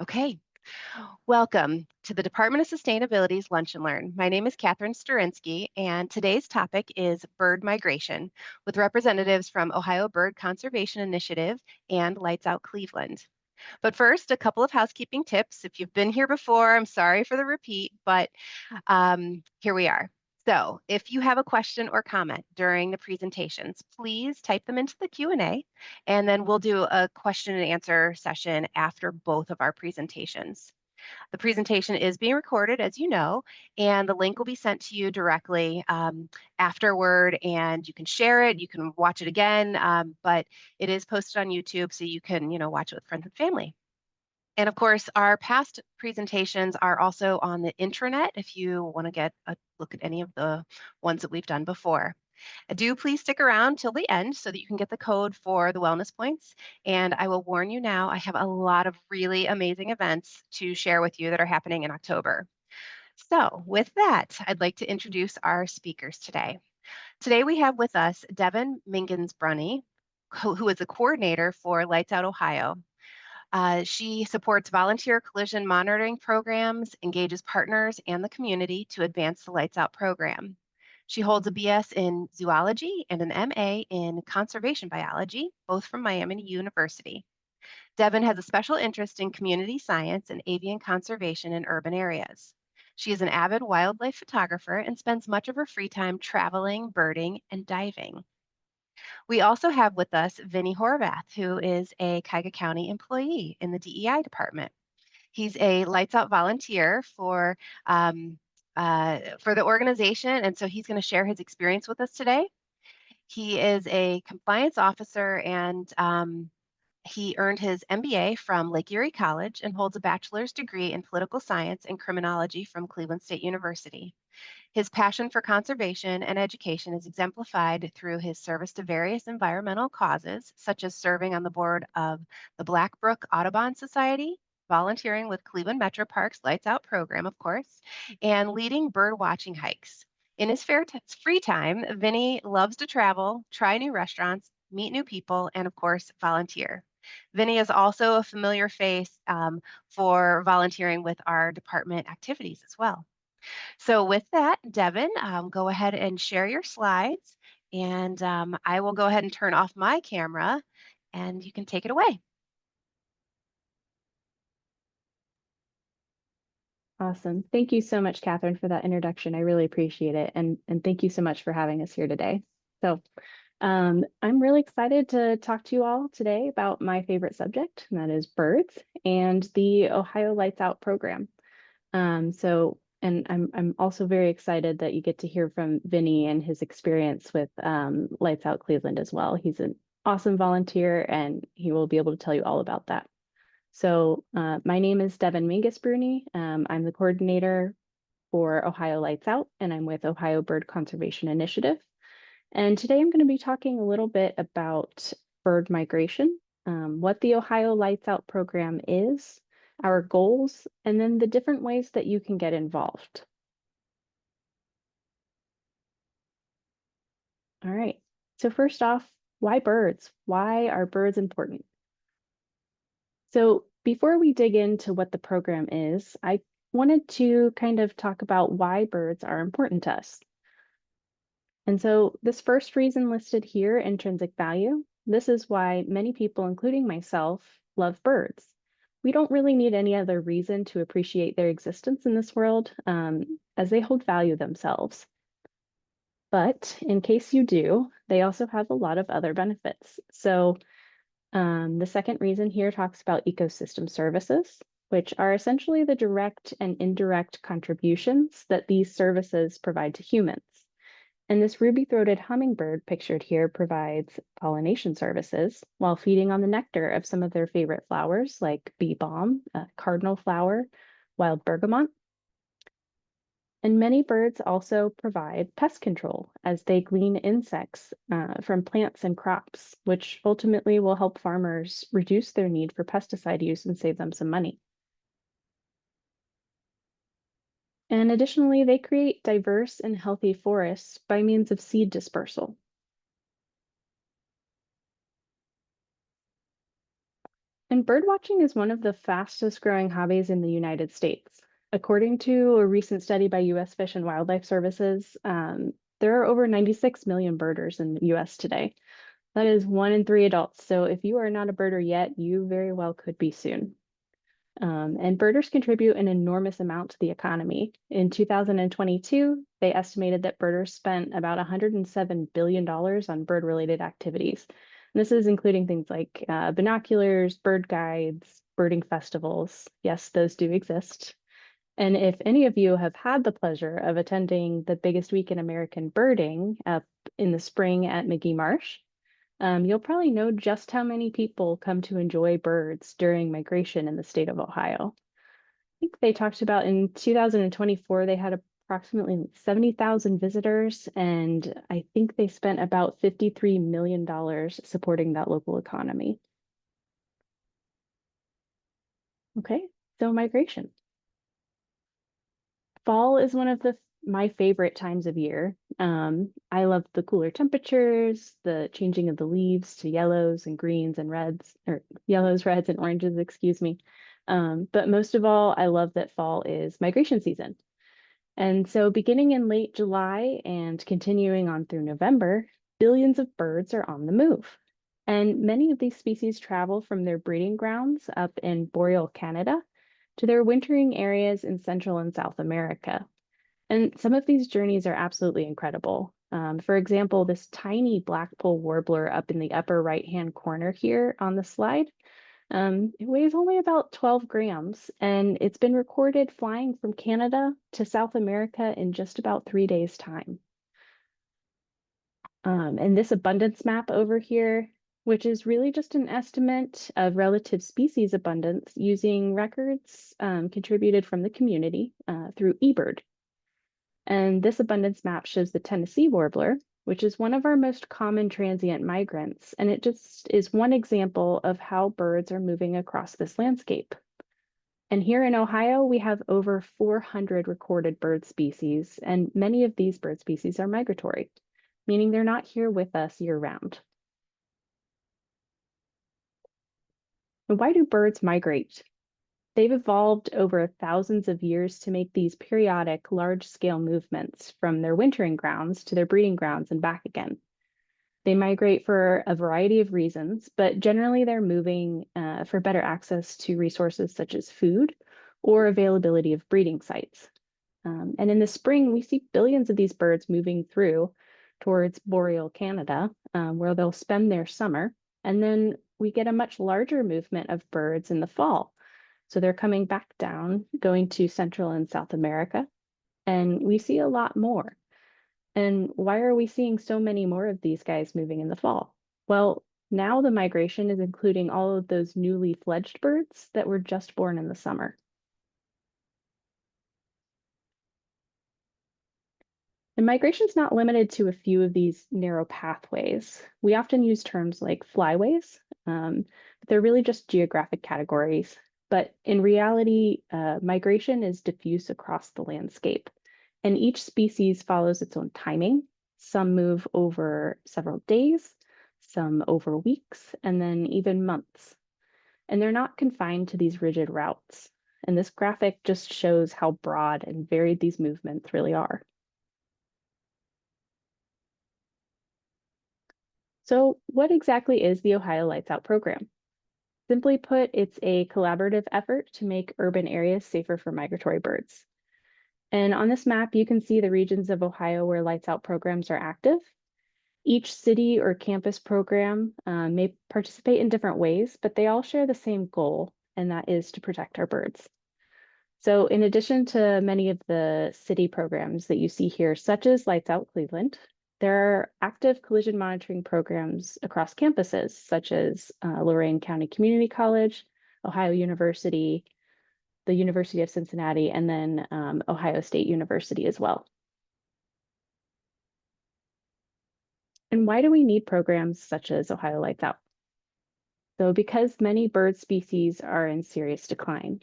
Okay, welcome to the Department of Sustainability's Lunch and Learn. My name is Catherine Sturinsky, and today's topic is bird migration with representatives from Ohio Bird Conservation Initiative and Lights Out Cleveland. But first, a couple of housekeeping tips. If you've been here before, I'm sorry for the repeat, but here we are. So if you have a question or comment during the presentations, please type them into the Q&A, and then we'll do a question and answer session after both of our presentations. The presentation is being recorded, as you know, and the link will be sent to you directly afterward, and you can share it, you can watch it again, but it is posted on YouTube, so you can, watch it with friends and family. And of course, our past presentations are also on the intranet if you want to get a look at any of the ones that we've done before. Do please stick around till the end so that you can get the code for the wellness points. And I will warn you now, I have a lot of really amazing events to share with you that are happening in October. So with that, I'd like to introduce our speakers today. Today we have with us Devin Mingesbruney, who is the coordinator for Lights Out Ohio. She supports volunteer collision monitoring programs, engages partners and the community to advance the Lights Out program. She holds a BS in zoology and an MA in conservation biology, both from Miami University. Devin has a special interest in community science and avian conservation in urban areas. She is an avid wildlife photographer and spends much of her free time traveling, birding, and diving. We also have with us Vinny Horvath, who is a Cuyahoga County employee in the DEI department. He's a Lights Out volunteer for the organization, and so he's going to share his experience with us today. He is a compliance officer, and he earned his MBA from Lake Erie College and holds a bachelor's degree in political science and criminology from Cleveland State University. His passion for conservation and education is exemplified through his service to various environmental causes, such as serving on the board of the Black Brook Audubon Society, volunteering with Cleveland Metro Parks Lights Out program, of course, and leading bird watching hikes. In his free time, Vinny loves to travel, try new restaurants, meet new people, and of course, volunteer. Vinny is also a familiar face for volunteering with our department activities as well. So with that, Devin, go ahead and share your slides, and I will go ahead and turn off my camera, and you can take it away. Awesome. Thank you so much, Catherine, for that introduction. I really appreciate it. And thank you so much for having us here today. So I'm really excited to talk to you all today about my favorite subject, and that is birds and the Ohio Lights Out program. And I'm also very excited that you get to hear from Vinny and his experience with Lights Out Cleveland as well. He's an awesome volunteer, and he will be able to tell you all about that. So my name is Devin Mingesbruney. I'm the coordinator for Ohio Lights Out, and I'm with Ohio Bird Conservation Initiative. And today I'm going to be talking a little bit about bird migration, what the Ohio Lights Out program is, our goals, and then the different ways that you can get involved. All right, so first off, why birds? Why are birds important? So before we dig into what the program is, I wanted to kind of talk about why birds are important to us. And so this first reason listed here, intrinsic value, this is why many people, including myself, love birds. We don't really need any other reason to appreciate their existence in this world, as they hold value themselves. But in case you do, they also have a lot of other benefits. So the second reason here talks about ecosystem services, which are essentially the direct and indirect contributions that these services provide to humans. And this ruby-throated hummingbird pictured here provides pollination services while feeding on the nectar of some of their favorite flowers like bee balm, cardinal flower, wild bergamot. And many birds also provide pest control as they glean insects from plants and crops, which ultimately will help farmers reduce their need for pesticide use and save them some money. And additionally, they create diverse and healthy forests by means of seed dispersal. And birdwatching is one of the fastest growing hobbies in the United States. According to a recent study by US Fish and Wildlife Services, there are over 96 million birders in the US today. That is 1 in 3 adults. So if you are not a birder yet, you very well could be soon. And birders contribute an enormous amount to the economy. In 2022, they estimated that birders spent about $107 billion on bird-related activities. And this is including things like binoculars, bird guides, birding festivals. Yes, those do exist. And if any of you have had the pleasure of attending the biggest week in American birding up in the spring at McGee Marsh, you'll probably know just how many people come to enjoy birds during migration in the state of Ohio. I think they talked about in 2024, they had approximately 70,000 visitors, and I think they spent about $53 million supporting that local economy. Okay, so migration. Fall is one of my favorite times of year. I love the cooler temperatures, the changing of the leaves to yellows and greens and reds, or yellows, reds, and oranges, excuse me. But most of all, I love that fall is migration season. And so beginning in late July and continuing on through November, billions of birds are on the move. And many of these species travel from their breeding grounds up in boreal Canada to their wintering areas in Central and South America. And some of these journeys are absolutely incredible. For example, this tiny blackpoll warbler up in the upper right-hand corner here on the slide, it weighs only about 12 grams, and it's been recorded flying from Canada to South America in just about 3 days' time. And this abundance map over here, which is really just an estimate of relative species abundance using records contributed from the community through eBird. And this abundance map shows the Tennessee warbler, which is one of our most common transient migrants, and it just is one example of how birds are moving across this landscape. And here in Ohio, we have over 400 recorded bird species, and many of these bird species are migratory, meaning they're not here with us year-round. And why do birds migrate? They've evolved over thousands of years to make these periodic, large-scale movements from their wintering grounds to their breeding grounds and back again. They migrate for a variety of reasons, but generally they're moving for better access to resources such as food or availability of breeding sites. And in the spring, we see billions of these birds moving through towards boreal Canada, where they'll spend their summer. And then we get a much larger movement of birds in the fall. So they're coming back down, going to Central and South America, and we see a lot more. And why are we seeing so many more of these guys moving in the fall? Well, now the migration is including all of those newly fledged birds that were just born in the summer. And migration is not limited to a few of these narrow pathways. We often use terms like flyways, but they're really just geographic categories. But in reality, migration is diffuse across the landscape, and each species follows its own timing. Some move over several days, some over weeks, and then even months. And they're not confined to these rigid routes. And this graphic just shows how broad and varied these movements really are. So what exactly is the Ohio Lights Out program? Simply put, it's a collaborative effort to make urban areas safer for migratory birds. And on this map, you can see the regions of Ohio where Lights Out programs are active. Each city or campus program may participate in different ways, but they all share the same goal, and that is to protect our birds. So in addition to many of the city programs that you see here, such as Lights Out Cleveland, there are active collision monitoring programs across campuses, such as Lorain County Community College, Ohio University, the University of Cincinnati, and then Ohio State University as well. And why do we need programs such as Ohio Lights Out? So because many bird species are in serious decline.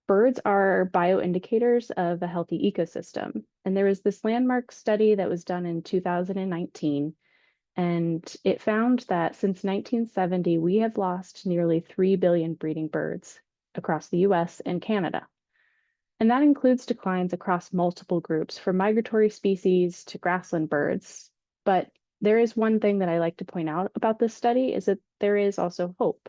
Birds are bioindicators of a healthy ecosystem. And there was this landmark study that was done in 2019, And it found that since 1970, we have lost nearly 3 billion breeding birds across the US and Canada. And that includes declines across multiple groups, from migratory species to grassland birds. But there is one thing that I like to point out about this study is that there is also hope.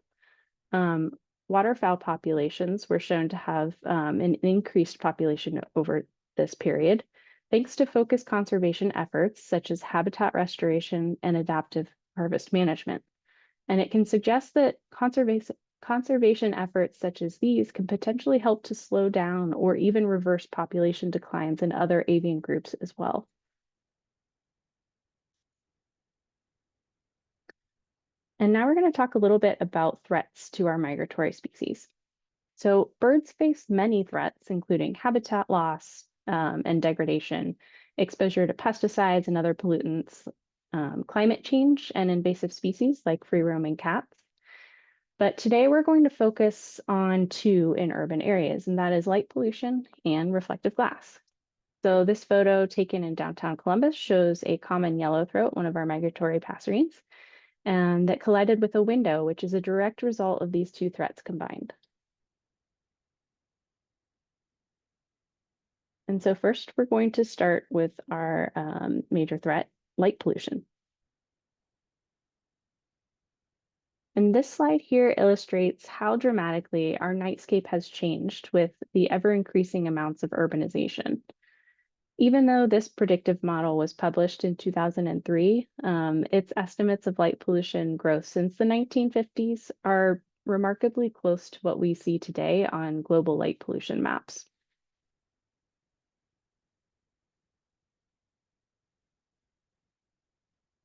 Um, Waterfowl populations were shown to have an increased population over this period, thanks to focused conservation efforts such as habitat restoration and adaptive harvest management. And it can suggest that conservation efforts such as these can potentially help to slow down or even reverse population declines in other avian groups as well. And now we're going to talk a little bit about threats to our migratory species. So birds face many threats, including habitat loss and degradation, exposure to pesticides and other pollutants, climate change, and invasive species like free-roaming cats. But today we're going to focus on two in urban areas, and that is light pollution and reflective glass. So this photo taken in downtown Columbus shows a common yellowthroat, one of our migratory passerines, and that collided with a window, which is a direct result of these two threats combined. And so first, we're going to start with our major threat, light pollution. And this slide here illustrates how dramatically our nightscape has changed with the ever-increasing amounts of urbanization. Even though this predictive model was published in 2003, its estimates of light pollution growth since the 1950s are remarkably close to what we see today on global light pollution maps.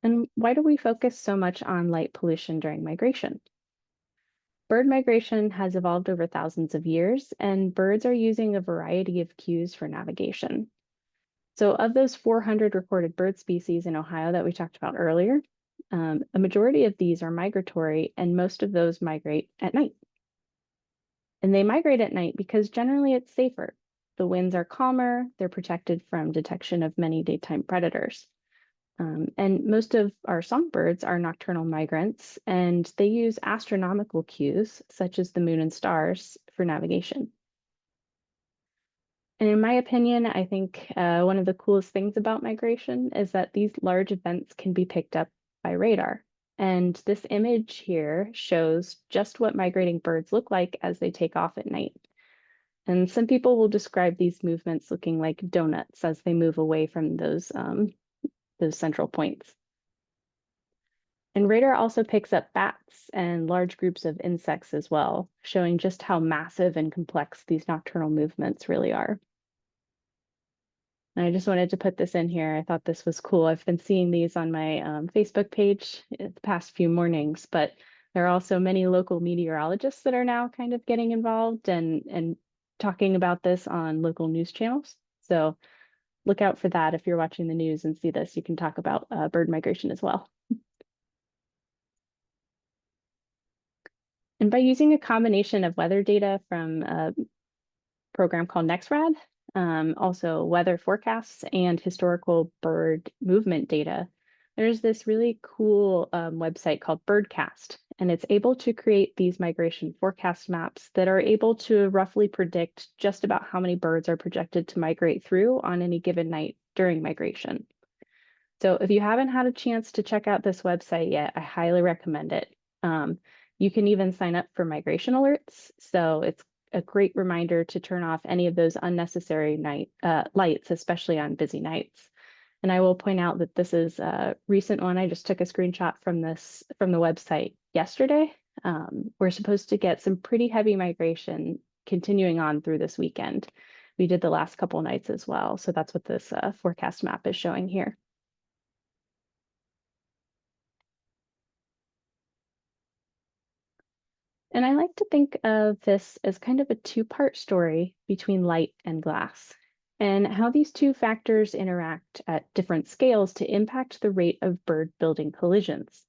And why do we focus so much on light pollution during migration? Bird migration has evolved over thousands of years, and birds are using a variety of cues for navigation. So of those 400 recorded bird species in Ohio that we talked about earlier, a majority of these are migratory, and most of those migrate at night. And they migrate at night because generally it's safer. The winds are calmer, they're protected from detection of many daytime predators. And most of our songbirds are nocturnal migrants, and they use astronomical cues, such as the moon and stars, for navigation. And in my opinion, I think one of the coolest things about migration is that these large events can be picked up by radar. And this image here shows just what migrating birds look like as they take off at night. And some people will describe these movements looking like donuts as they move away from those central points. And radar also picks up bats and large groups of insects as well, showing just how massive and complex these nocturnal movements really are. And I just wanted to put this in here. I thought this was cool. I've been seeing these on my Facebook page the past few mornings, but there are also many local meteorologists that are now kind of getting involved and talking about this on local news channels. So look out for that. If you're watching the news and see this, you can talk about bird migration as well. And by using a combination of weather data from a program called NextRad, also weather forecasts and historical bird movement data, there's this really cool website called Birdcast, and it's able to create these migration forecast maps that are able to roughly predict just about how many birds are projected to migrate through on any given night during migration. So if you haven't had a chance to check out this website yet, I highly recommend it. You can even sign up for migration alerts. So it's a great reminder to turn off any of those unnecessary lights, especially on busy nights. And I will point out that this is a recent one. I just took a screenshot from the website yesterday. We're supposed to get some pretty heavy migration continuing on through this weekend. We did the last couple nights as well. So that's what this forecast map is showing here. And I like to think of this as kind of a two-part story between light and glass, and how these two factors interact at different scales to impact the rate of bird building collisions.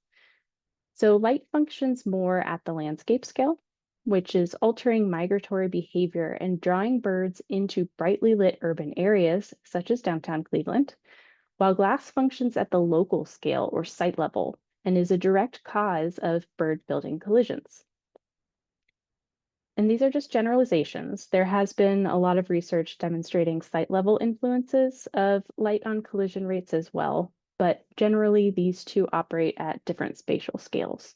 So light functions more at the landscape scale, which is altering migratory behavior and drawing birds into brightly lit urban areas, such as downtown Cleveland, while glass functions at the local scale or site level and is a direct cause of bird-building collisions. And these are just generalizations. There has been a lot of research demonstrating site level influences of light on collision rates as well, but generally these two operate at different spatial scales.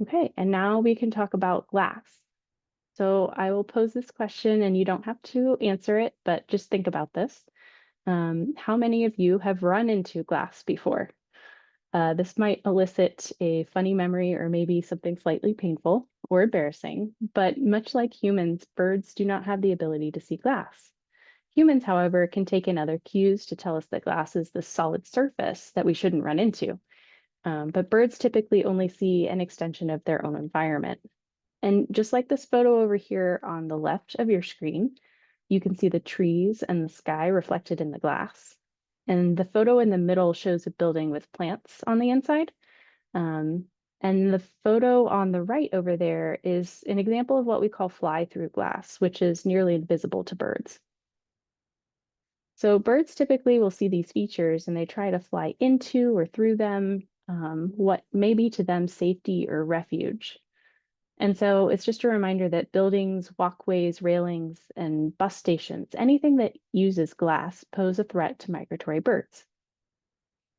Okay, and now we can talk about glass. So I will pose this question and you don't have to answer it, but just think about this. How many of you have run into glass before? This might elicit a funny memory or maybe something slightly painful or embarrassing, but much like humans, birds do not have the ability to see glass. Humans, however, can take in other cues to tell us that glass is the solid surface that we shouldn't run into. But birds typically only see an extension of their own environment. And just like this photo over here on the left of your screen, you can see the trees and the sky reflected in the glass. And the photo in the middle shows a building with plants on the inside. Um, and the photo on the right over there is an example of what we call fly-through glass, which is nearly invisible to birds. So birds typically will see these features and they try to fly into or through them, what may be to them safety or refuge. And so it's just a reminder that buildings, walkways, railings, and bus stations, anything that uses glass, pose a threat to migratory birds.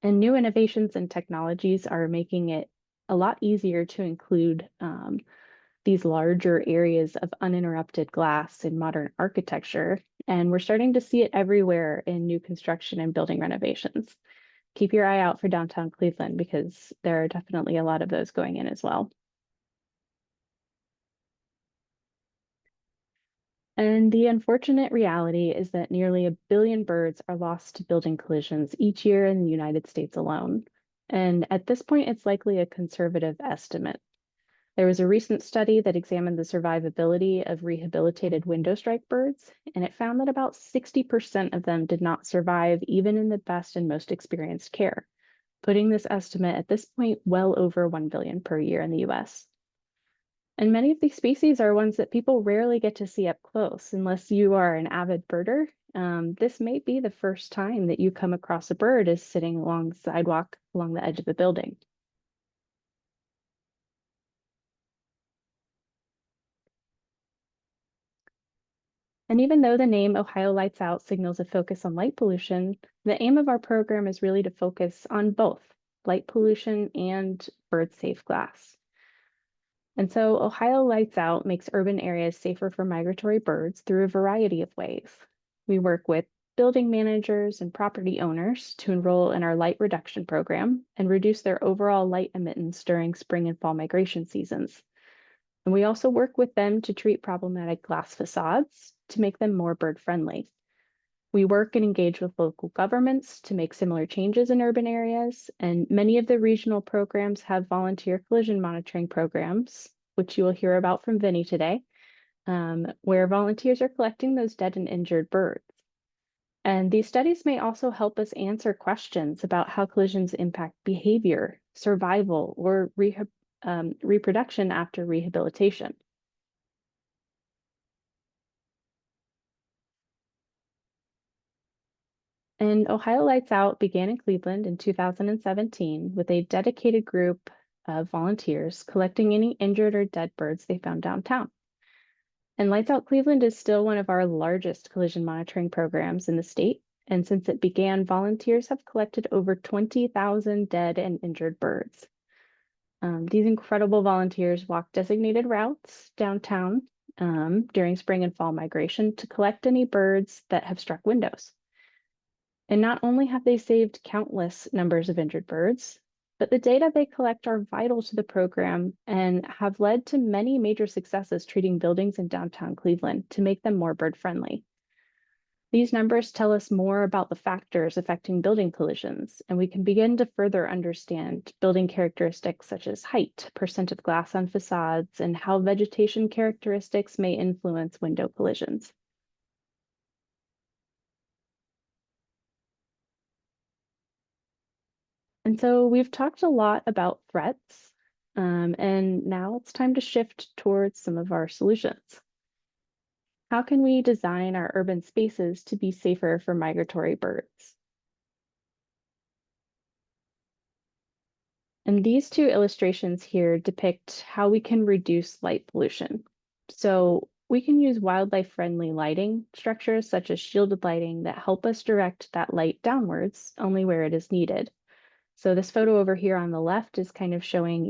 And new innovations and technologies are making it a lot easier to include these larger areas of uninterrupted glass in modern architecture. And we're starting to see it everywhere in new construction and building renovations. Keep your eye out for downtown Cleveland because there are definitely a lot of those going in as well. And the unfortunate reality is that nearly 1 billion birds are lost to building collisions each year in the United States alone. And at this point, it's likely a conservative estimate. There was a recent study that examined the survivability of rehabilitated window strike birds, and it found that about 60% of them did not survive even in the best and most experienced care, putting this estimate at this point well over 1 billion per year in the US. And many of these species are ones that people rarely get to see up close unless you are an avid birder. This may be the first time that you come across a bird as sitting along the sidewalk along the edge of a building. And even though the name Ohio Lights Out signals a focus on light pollution, the aim of our program is really to focus on both light pollution and bird-safe glass. And so Ohio Lights Out makes urban areas safer for migratory birds through a variety of ways. We work with building managers and property owners to enroll in our light reduction program and reduce their overall light emittance during spring and fall migration seasons. And we also work with them to treat problematic glass facades to make them more bird friendly. We work and engage with local governments to make similar changes in urban areas, and many of the regional programs have volunteer collision monitoring programs, which you will hear about from Vinny today, where volunteers are collecting those dead and injured birds. And these studies may also help us answer questions about how collisions impact behavior, survival, or reproduction after rehabilitation. And Ohio Lights Out began in Cleveland in 2017 with a dedicated group of volunteers collecting any injured or dead birds they found downtown. And Lights Out Cleveland is still one of our largest collision monitoring programs in the state. And since it began, volunteers have collected over 20,000 dead and injured birds. These incredible volunteers walk designated routes downtown during spring and fall migration to collect any birds that have struck windows. And not only have they saved countless numbers of injured birds, but the data they collect are vital to the program and have led to many major successes treating buildings in downtown Cleveland to make them more bird friendly. These numbers tell us more about the factors affecting building collisions, and we can begin to further understand building characteristics such as height, percent of glass on facades, and how vegetation characteristics may influence window collisions. And so we've talked a lot about threats, and now it's time to shift towards some of our solutions. how can we design our urban spaces to be safer for migratory birds? And these two illustrations here depict how we can reduce light pollution. So we can use wildlife-friendly lighting structures such as shielded lighting that help us direct that light downwards only where it is needed. So this photo over here on the left is kind of showing,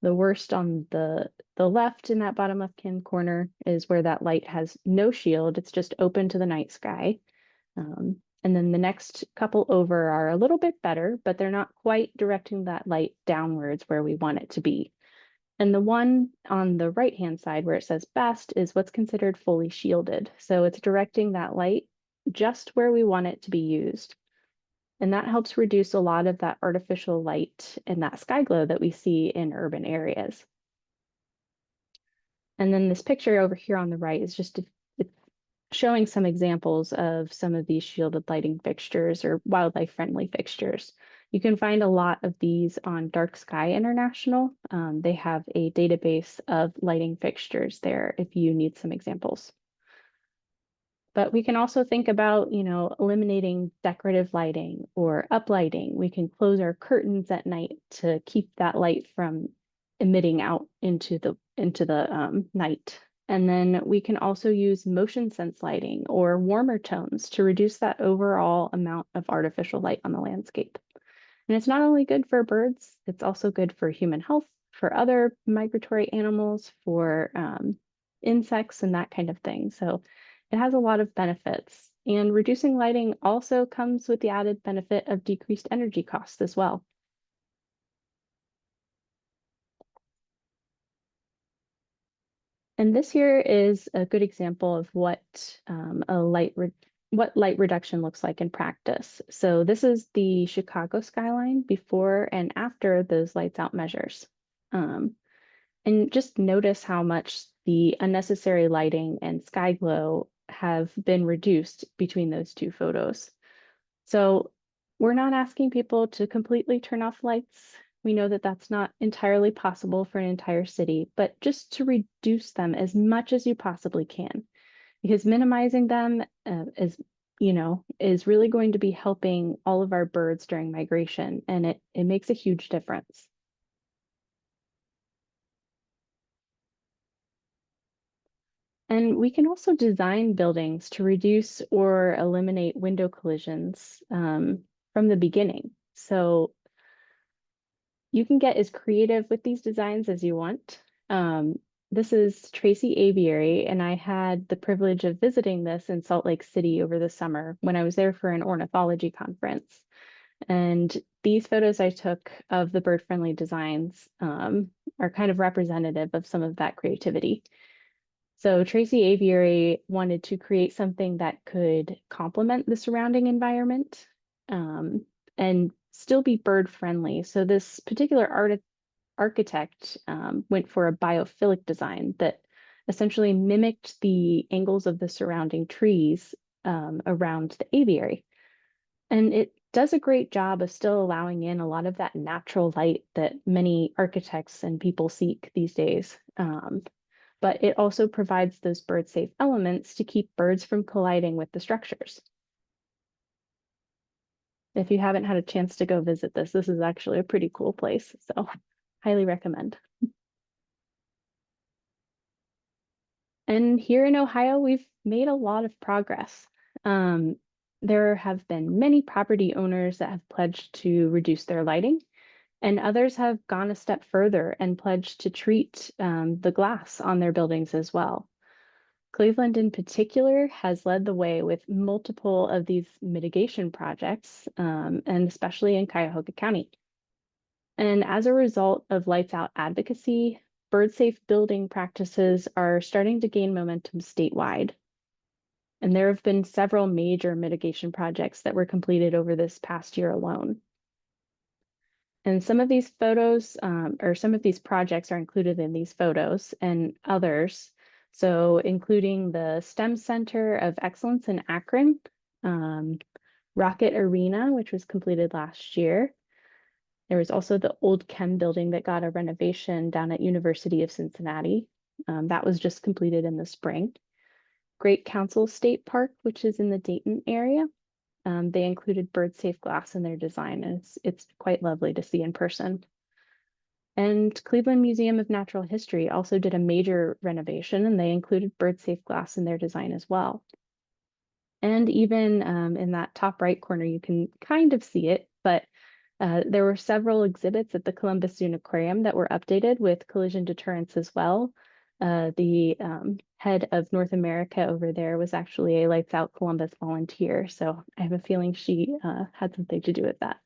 the worst on the left in that bottom left-hand corner is where that light has no shield. It's just open to the night sky. And then the next couple over are a little bit better, but they're not quite directing that light downwards where we want it to be. And the one on the right-hand side where it says best is what's considered fully shielded. So it's directing that light just where we want it to be used. And that helps reduce a lot of that artificial light and that sky glow that we see in urban areas. And then this picture over here on the right is just showing some examples of some of these shielded lighting fixtures or wildlife-friendly fixtures. You can find a lot of these on Dark Sky International. They have a database of lighting fixtures there if you need some examples. But we can also think about, eliminating decorative lighting or uplighting. We can close our curtains at night to keep that light from emitting out into the night. And then we can also use motion sense lighting or warmer tones to reduce that overall amount of artificial light on the landscape. And it's not only good for birds, it's also good for human health, for other migratory animals, for insects and that kind of thing. So it has a lot of benefits. And reducing lighting also comes with the added benefit of decreased energy costs as well. And this here is a good example of what light reduction looks like in practice. So this is the Chicago skyline before and after those lights out measures. And just notice how much the unnecessary lighting and sky glow have been reduced between those two photos. So we're not asking people to completely turn off lights. We know that that's not entirely possible for an entire city, but just to reduce them as much as you possibly can, because minimizing them is really going to be helping all of our birds during migration, and it makes a huge difference. And we can also design buildings to reduce or eliminate window collisions from the beginning. So you can get as creative with these designs as you want. This is Tracy Aviary, and I had the privilege of visiting this in Salt Lake City over the summer when I was there for an ornithology conference. And these photos I took of the bird-friendly designs are kind of representative of some of that creativity. So Tracy Aviary wanted to create something that could complement the surrounding environment and still be bird friendly. So this particular architect went for a biophilic design that essentially mimicked the angles of the surrounding trees around the aviary. And it does a great job of still allowing in a lot of that natural light that many architects and people seek these days. But it also provides those bird safe elements to keep birds from colliding with the structures. If you haven't had a chance to go visit this is actually a pretty cool place, so highly recommend. And here in Ohio, we've made a lot of progress. There have been many property owners that have pledged to reduce their lighting, and others have gone a step further and pledged to treat the glass on their buildings as well. Cleveland in particular has led the way with multiple of these mitigation projects, and especially in Cuyahoga County. And as a result of lights out advocacy, bird safe building practices are starting to gain momentum statewide. And there have been several major mitigation projects that were completed over this past year alone. And some of these photos or some of these projects are included in these photos and others. So including the STEM Center of Excellence in Akron, Rocket Arena, which was completed last year. There was also the old chem building that got a renovation down at University of Cincinnati. That was just completed in the spring. Great Council State Park, which is in the Dayton area. They included bird-safe glass in their design, and it's quite lovely to see in person. And Cleveland Museum of Natural History also did a major renovation, and they included bird-safe glass in their design as well. And even in that top right corner, you can kind of see it, but there were several exhibits at the Columbus Zoo Aquarium that were updated with collision deterrence as well. The head of North America over there was actually a Lights Out Columbus volunteer, so I have a feeling she had something to do with that.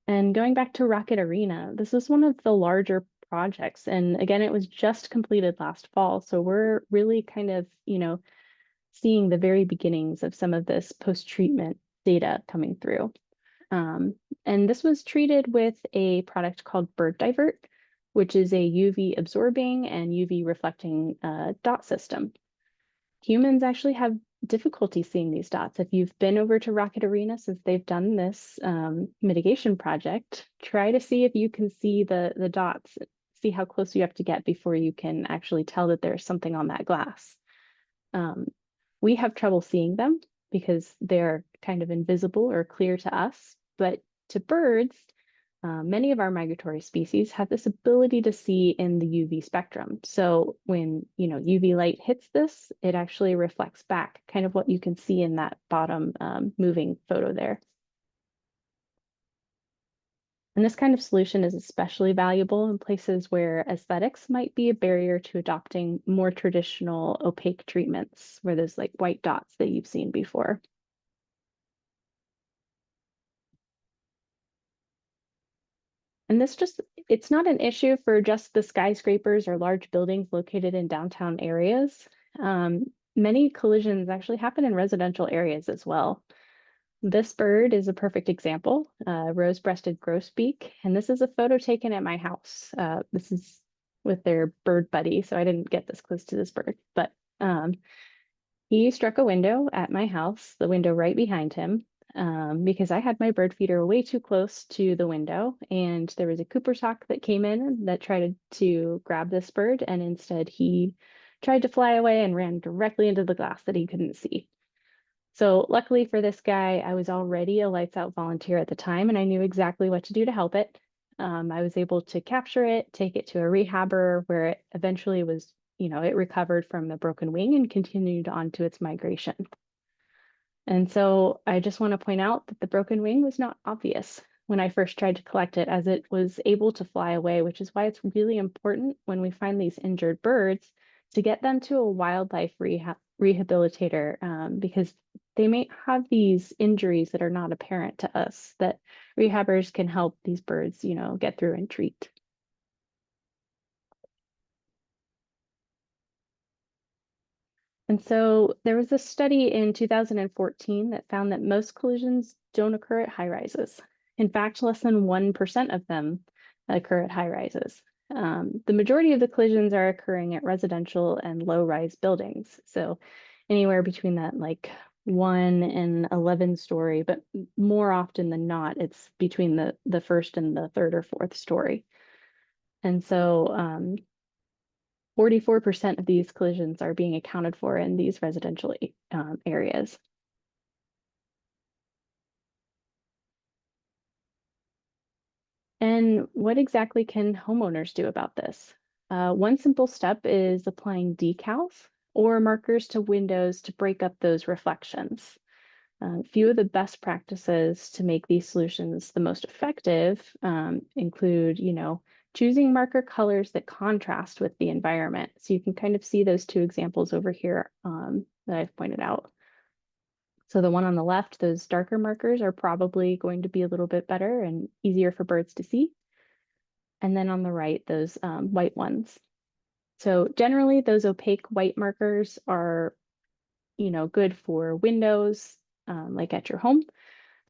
And going back to Rocket Arena, this is one of the larger projects. And again, it was just completed last fall. So we're really kind of, seeing the very beginnings of some of this post-treatment data coming through. And this was treated with a product called Bird Divert, which is a UV absorbing and UV reflecting dot system. Humans actually have difficulty seeing these dots. If you've been over to Rocket Arena since they've done this mitigation project, try to see if you can see the dots, see how close you have to get before you can actually tell that there's something on that glass. We have trouble seeing them because they're kind of invisible or clear to us, but to birds, many of our migratory species have this ability to see in the UV spectrum. So when UV light hits this, it actually reflects back, kind of what you can see in that bottom moving photo there. And this kind of solution is especially valuable in places where aesthetics might be a barrier to adopting more traditional opaque treatments, where there's like white dots that you've seen before. And it's not an issue for just the skyscrapers or large buildings located in downtown areas. Many collisions actually happen in residential areas as well. This bird is a perfect example, rose-breasted grosbeak, and this is a photo taken at my house. This is with their bird buddy, so I didn't get this close to this bird, but he struck a window at my house, the window right behind him, because I had my bird feeder way too close to the window, and there was a Cooper's hawk that came in that tried to grab this bird, and instead he tried to fly away and ran directly into the glass that he couldn't see. So luckily for this guy, I was already a Lights Out volunteer at the time, and I knew exactly what to do to help it. I was able to capture it, take it to a rehabber where it eventually was, it recovered from the broken wing and continued on to its migration. And so I just want to point out that the broken wing was not obvious when I first tried to collect it, as it was able to fly away, which is why it's really important when we find these injured birds to get them to a wildlife rehabilitator, because they may have these injuries that are not apparent to us, that rehabbers can help these birds, get through and treat. And so there was a study in 2014 that found that most collisions don't occur at high rises. In fact, less than 1% of them occur at high rises. The majority of the collisions are occurring at residential and low-rise buildings. So anywhere between that like 1 and 11 story, but more often than not, it's between the first and the third or fourth story. And so 44% of these collisions are being accounted for in these residential areas. And what exactly can homeowners do about this? One simple step is applying decals or markers to windows to break up those reflections. A few of the best practices to make these solutions the most effective include, choosing marker colors that contrast with the environment. So you can kind of see those two examples over here that I've pointed out. So the one on the left, those darker markers are probably going to be a little bit better and easier for birds to see. And then on the right, those white ones. So generally those opaque white markers are, good for windows, like at your home.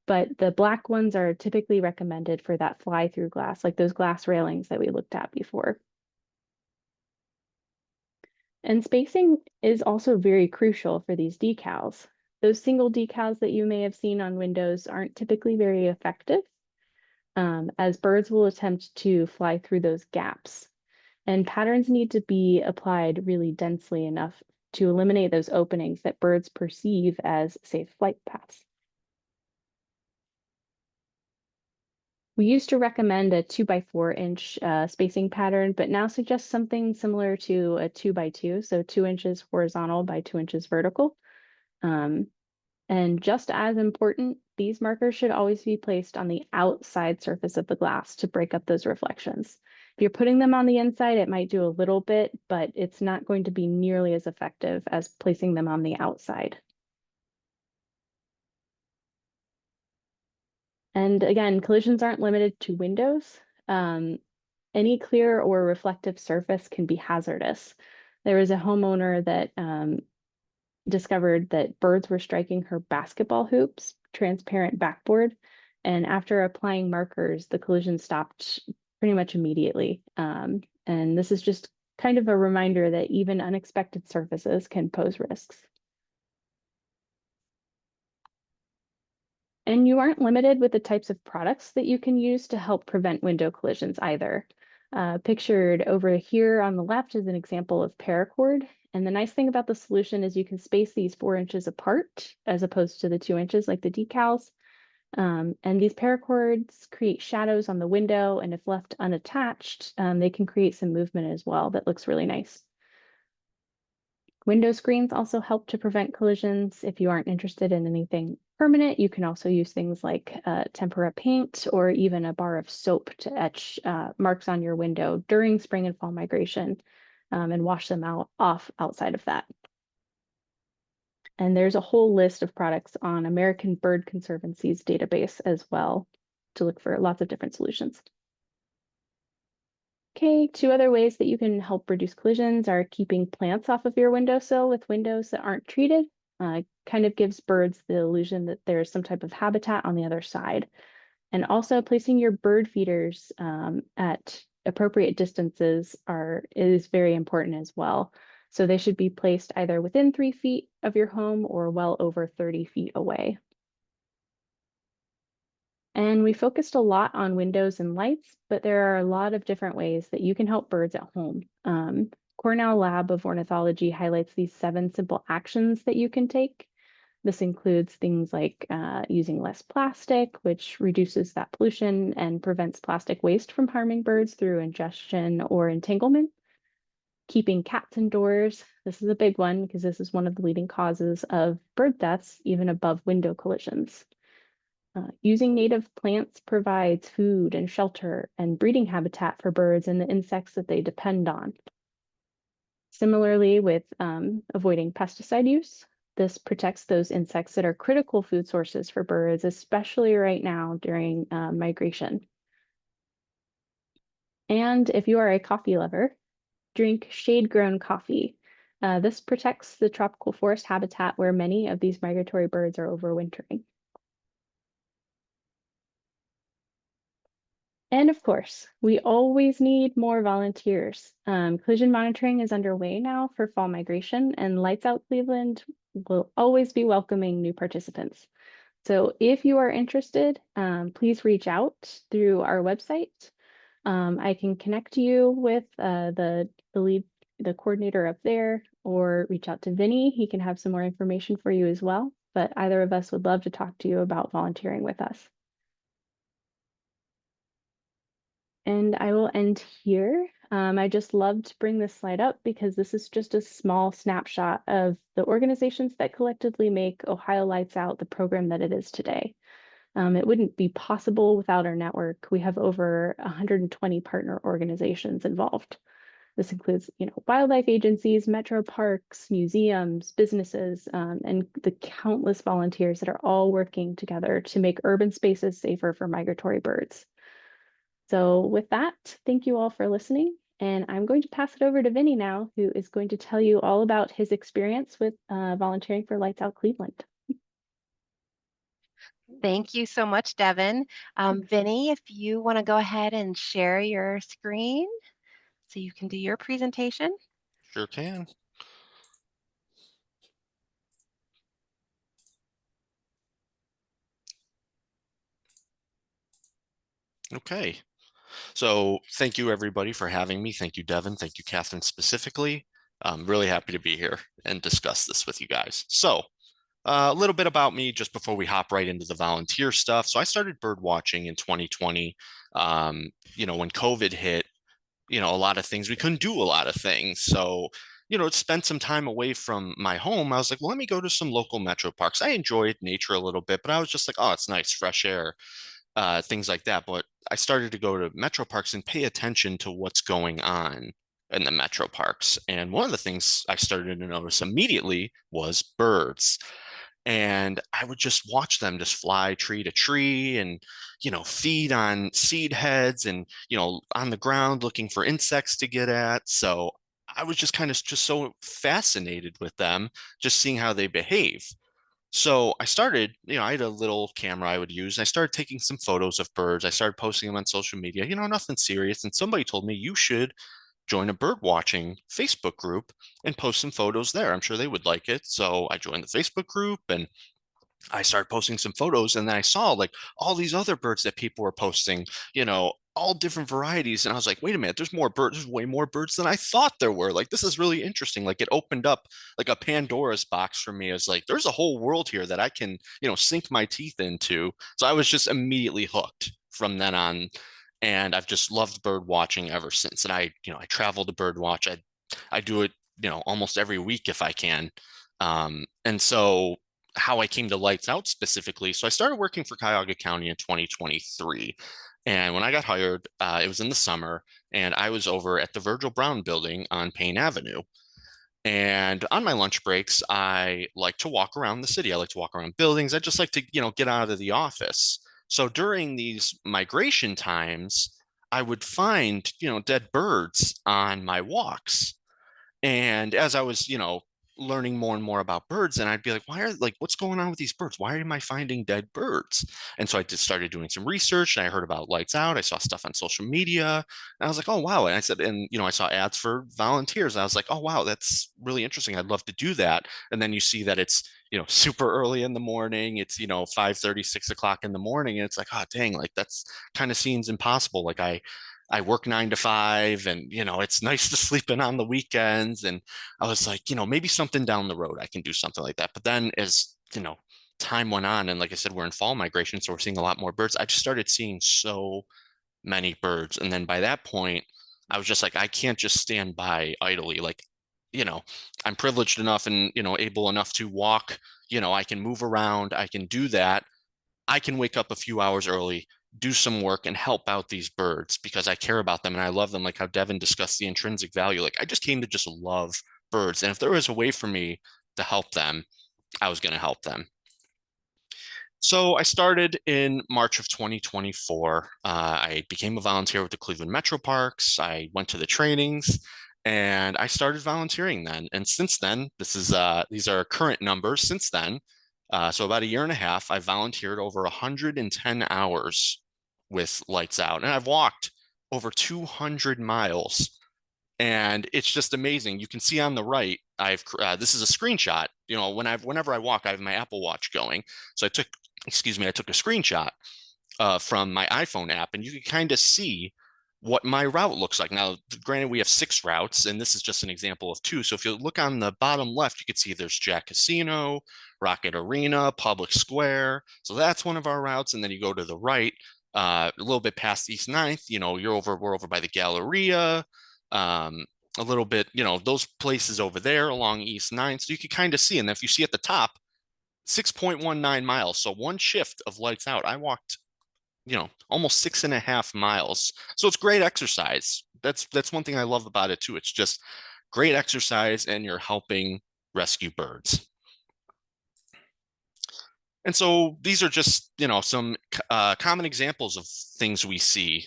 But the black ones are typically recommended for that fly-through glass, like those glass railings that we looked at before. And spacing is also very crucial for these decals. Those single decals that you may have seen on windows aren't typically very effective, as birds will attempt to fly through those gaps. And patterns need to be applied really densely enough to eliminate those openings that birds perceive as safe flight paths. We used to recommend a 2 by 4 inch spacing pattern, but now suggest something similar to a 2 by 2, so 2 inches horizontal by 2 inches vertical. Um, and just as important, these markers should always be placed on the outside surface of the glass to break up those reflections. If you're putting them on the inside, it might do a little bit, but it's not going to be nearly as effective as placing them on the outside. And again, collisions aren't limited to windows. Any clear or reflective surface can be hazardous. There was a homeowner that discovered that birds were striking her basketball hoops, transparent backboard, and after applying markers, the collision stopped pretty much immediately. And this is just kind of a reminder that even unexpected surfaces can pose risks. And you aren't limited with the types of products that you can use to help prevent window collisions either. Pictured over here on the left is an example of paracord. And the nice thing about the solution is you can space these 4 inches apart as opposed to the 2 inches like the decals. And these paracords create shadows on the window, and if left unattached, they can create some movement as well that looks really nice. Window screens also help to prevent collisions. If you aren't interested in anything permanent, you can also use things like tempera paint or even a bar of soap to etch marks on your window during spring and fall migration and wash them off outside of that. And there's a whole list of products on American Bird Conservancy's database as well to look for lots of different solutions. Okay, 2 other ways that you can help reduce collisions are keeping plants off of your windowsill with windows that aren't treated. Kind of gives birds the illusion that there's some type of habitat on the other side. And also placing your bird feeders at appropriate distances is very important as well. So they should be placed either within 3 feet of your home or well over 30 feet away. And we focused a lot on windows and lights, but there are a lot of different ways that you can help birds at home. Cornell Lab of Ornithology highlights these 7 simple actions that you can take. This includes things like using less plastic, which reduces that pollution and prevents plastic waste from harming birds through ingestion or entanglement. Keeping cats indoors. This is a big one because this is one of the leading causes of bird deaths, even above window collisions. Using native plants provides food and shelter and breeding habitat for birds and the insects that they depend on. Similarly, with avoiding pesticide use, this protects those insects that are critical food sources for birds, especially right now during migration. And if you are a coffee lover, drink shade-grown coffee. This protects the tropical forest habitat where many of these migratory birds are overwintering. And of course, we always need more volunteers. Collision monitoring is underway now for fall migration, and Lights Out Cleveland will always be welcoming new participants. So if you are interested, please reach out through our website. I can connect you with the coordinator up there, or reach out to Vinny. He can have some more information for you as well. But either of us would love to talk to you about volunteering with us. And I will end here. I just love to bring this slide up because this is just a small snapshot of the organizations that collectively make Ohio Lights Out the program that it is today. It wouldn't be possible without our network. We have over 120 partner organizations involved. This includes, wildlife agencies, metro parks, museums, businesses, and the countless volunteers that are all working together to make urban spaces safer for migratory birds. So with that, thank you all for listening. And I'm going to pass it over to Vinny now, who is going to tell you all about his experience with volunteering for Lights Out Cleveland. Thank you so much, Devin. Vinny, if you want to go ahead and share your screen so you can do your presentation. Sure can. Okay. So thank you everybody for having me. Thank you, Devin. Thank you, Catherine, specifically. I'm really happy to be here and discuss this with you guys. So a little bit about me just before we hop right into the volunteer stuff. So I started bird watching in 2020. When COVID hit, a lot of things, we couldn't do a lot of things. So, spend some time away from my home. I was like, well, let me go to some local metro parks. I enjoyed nature a little bit, but I was just like, oh, it's nice, fresh air, things like that. But I started to go to metro parks and pay attention to what's going on in the metro parks. And one of the things I started to notice immediately was birds. And I would just watch them just fly tree to tree and, feed on seed heads and, on the ground looking for insects to get at. So I was just kind of just so fascinated with them, just seeing how they behave. So I started, I had a little camera I would use, and I started taking some photos of birds. I started posting them on social media, nothing serious. And somebody told me you should join a bird watching Facebook group and post some photos there. I'm sure they would like it. So I joined the Facebook group and I started posting some photos, and then I saw like all these other birds that people were posting, all different varieties. And I was like, wait a minute, there's more birds, there's way more birds than I thought there were. Like, this is really interesting. Like, it opened up like a Pandora's box for me. As like, there's a whole world here that I can, sink my teeth into. So I was just immediately hooked from then on. And I've just loved bird watching ever since. And I travel to bird watch. I do it, almost every week if I can. And so how I came to Lights Out specifically. So I started working for Cuyahoga County in 2023. And when I got hired, it was in the summer, and I was over at the Virgil Brown building on Payne Avenue. And on my lunch breaks, I like to walk around the city. I like to walk around buildings. I just like to, get out of the office. So during these migration times, I would find, dead birds on my walks. And as I was, learning more and more about birds, and I'd be like, what's going on with these birds? Why am I finding dead birds? And so I just started doing some research, and I heard about Lights Out. I saw stuff on social media, and I was like, oh, wow. And I said, and, I saw ads for volunteers. And I was like, oh, wow, that's really interesting. I'd love to do that. And then you see that it's, super early in the morning. It's, 5:30, 6 o'clock in the morning. And it's like, oh, dang, like that's kind of seems impossible. Like I work 9 to 5, and it's nice to sleep in on the weekends. And I was like, maybe something down the road I can do something like that. But then as time went on, and like I said, we're in fall migration, so we're seeing a lot more birds. I just started seeing so many birds. And then by that point, I was just like, I can't just stand by idly. Like, you know, I'm privileged enough and, able enough to walk, I can move around, I can do that. I can wake up a few hours early, do some work, and help out these birds because I care about them and I love them. Like how Devin discussed the intrinsic value. Like I just came to just love birds. And if there was a way for me to help them, I was going to help them. So I started in March of 2024. I became a volunteer with the Cleveland Metro Parks. I went to the trainings and I started volunteering then. And since then, these are current numbers. Since then, so about a year and a half, I volunteered over 110 hours with Lights Out, and I've walked over 200 miles. And it's just amazing. You can see on the right, this is a screenshot. Whenever I walk, I have my Apple Watch going. So I took a screenshot from my iPhone app, and you can kind of see what my route looks like. Now, granted, we have 6 routes, and this is just an example of 2. So if you look on the bottom left, you can see there's Jack Casino, Rocket Arena, Public Square. So that's one of our routes. And then you go to the right, a little bit past East Ninth, we're over by the Galleria, a little bit, those places over there along East Ninth. So you can kind of see. And if you see at the top, 6.19 miles. So one shift of Lights Out, I walked, almost 6.5 miles. So it's great exercise. That's one thing I love about it too. It's just great exercise and you're helping rescue birds. And so these are just, some common examples of things we see.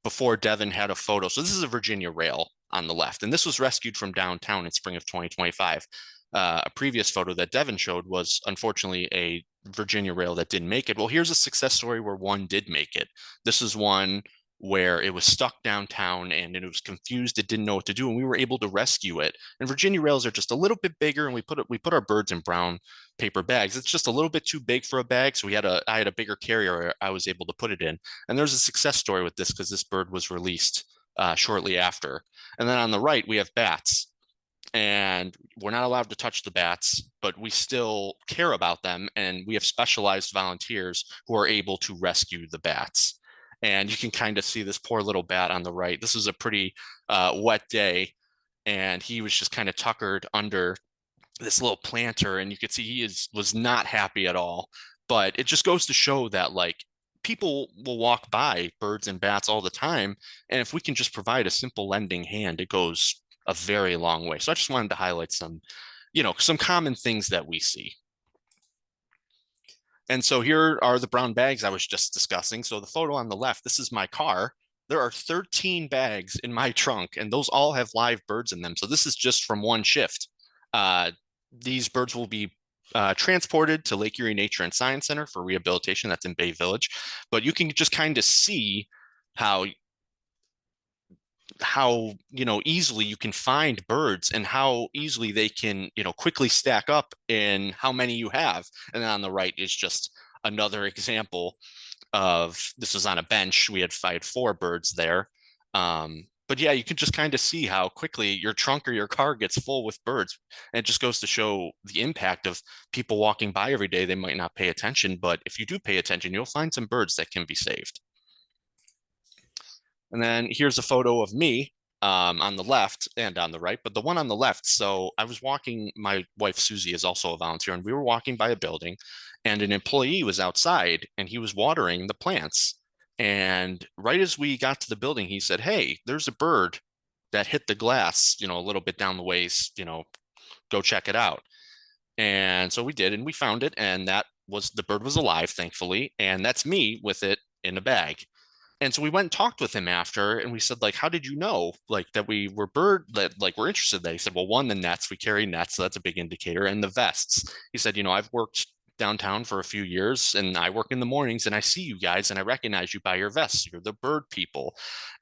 Before Devin had a photo. So this is a Virginia rail on the left, and this was rescued from downtown in spring of 2025. A previous photo that Devin showed was unfortunately a Virginia rail that didn't make it. Well, here's a success story where one did make it. This is one where it was stuck downtown and it was confused. It didn't know what to do, and we were able to rescue it. And Virginia rails are just a little bit bigger, and we put our birds in brown paper bags. It's just a little bit too big for a bag, so I had a bigger carrier I was able to put it in. And there's a success story with this because this bird was released shortly after. And then on the right we have bats, and we're not allowed to touch the bats, but we still care about them. And we have specialized volunteers who are able to rescue the bats. And you can kind of see this poor little bat on the right. This was a pretty wet day, and he was just kind of tuckered under this little planter, and you could see was not happy at all. But it just goes to show that like people will walk by birds and bats all the time, and if we can just provide a simple lending hand, it goes a very long way. So I just wanted to highlight some, some common things that we see. And so here are the brown bags I was just discussing. So the photo on the left, this is my car. There are 13 bags in my trunk, and those all have live birds in them. So this is just from one shift. These birds will be transported to Lake Erie Nature and Science Center for rehabilitation. That's in Bay Village. But you can just kind of see how easily you can find birds and how easily they can quickly stack up in how many you have. And then on the right is just another example of, this was on a bench. I had 4 birds there. But yeah, you can just kind of see how quickly your trunk or your car gets full with birds. And it just goes to show the impact of people walking by every day. They might not pay attention, but if you do pay attention, you'll find some birds that can be saved. And then here's a photo of me on the left and on the right, but the one on the left. So I was walking, my wife Susie is also a volunteer, and we were walking by a building, and an employee was outside and he was watering the plants. And right as we got to the building, he said, "Hey, there's a bird that hit the glass, a little bit down the ways, go check it out." And so we did, and we found it, and the bird was alive, thankfully. And that's me with it in a bag. And so we went and talked with him after, and we said, like, "How did you know, like, that we're interested in that?" He said, "Well, one, the nets, we carry nets, so that's a big indicator, and the vests." He said, "I've worked downtown for a few years, and I work in the mornings, and I see you guys, and I recognize you by your vests. You're the bird people."